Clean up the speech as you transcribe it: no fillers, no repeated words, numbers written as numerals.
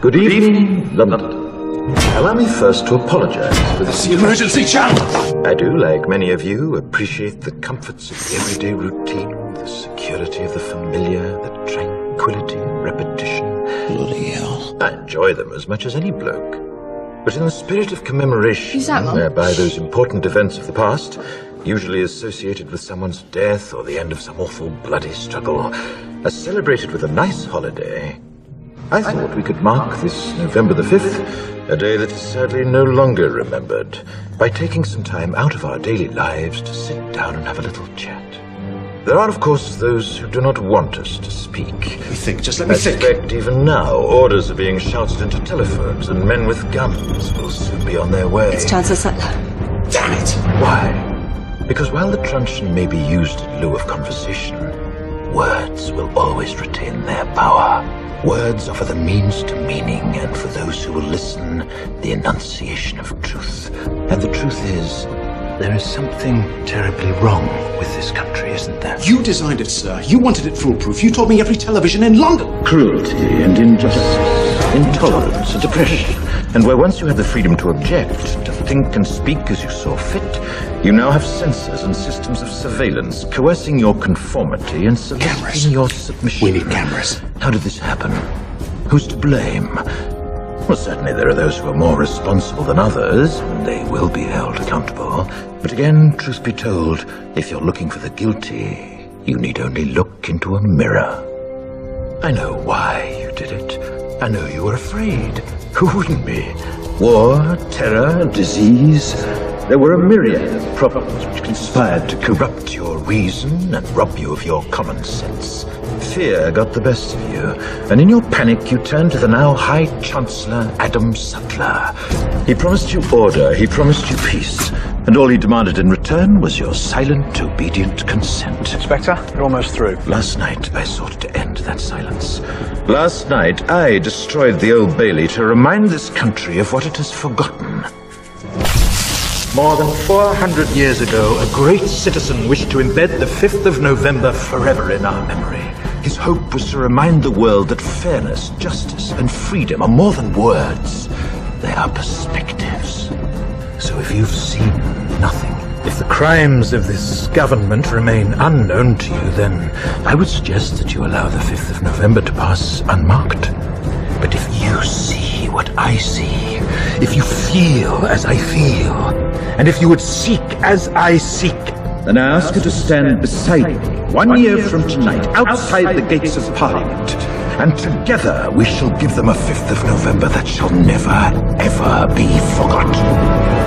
Good evening, London. Allow me first to apologize for this emergency channel! I do, like many of you, appreciate the comforts of the everyday routine, the security of the familiar, the tranquility of repetition. Bloody hell. I enjoy them as much as any bloke. But in the spirit of commemoration, whereby those important events of the past, usually associated with someone's death or the end of some awful bloody struggle, are celebrated with a nice holiday, I thought we could mark this November the 5th, a day that is sadly no longer remembered, by taking some time out of our daily lives to sit down and have a little chat. There are, of course, those who do not want us to speak. Just let me think. I suspect even now orders are being shouted into telephones and men with guns will soon be on their way. It's Chancellor Sutler. Damn it! Why? Because while the truncheon may be used in lieu of conversation, words will always retain their power. Words offer the means to meaning, and for those who will listen, the enunciation of truth. And the truth is, there is something terribly wrong with this country, isn't there? You designed it, sir. You wanted it foolproof. You told me every television in London. Cruelty and injustice, intolerance and oppression. And where once you had the freedom to object, to think and speak as you saw fit, you now have censors and systems of surveillance coercing your conformity and soliciting your submission. We need cameras. How did this happen? Who's to blame? Well, certainly there are those who are more responsible than others, and they will be held accountable. But again, truth be told, if you're looking for the guilty, you need only look into a mirror. I know why you did it. I know you were afraid. Who wouldn't be? War, terror, disease. There were a myriad of problems which conspired to corrupt your reason and rob you of your common sense. Fear got the best of you, and in your panic you turned to the now High Chancellor Adam Sutler. He promised you order, he promised you peace, and all he demanded in return was your silent, obedient consent. Inspector, you're almost through. Last night I sought to end that silence. Last night I destroyed the Old Bailey to remind this country of what it has forgotten. More than 400 years ago, a great citizen wished to embed the 5th of November forever in our memory. His hope was to remind the world that fairness, justice, and freedom are more than words. They are perspectives. So if you've seen nothing, if the crimes of this government remain unknown to you, then I would suggest that you allow the 5th of November to pass unmarked. But if you see what I see, if you feel as I feel, and if you would seek as I seek, then I ask you to stand beside me 1 year from tonight, outside the gates of Parliament, and together we shall give them a 5th of November that shall never, ever be forgotten.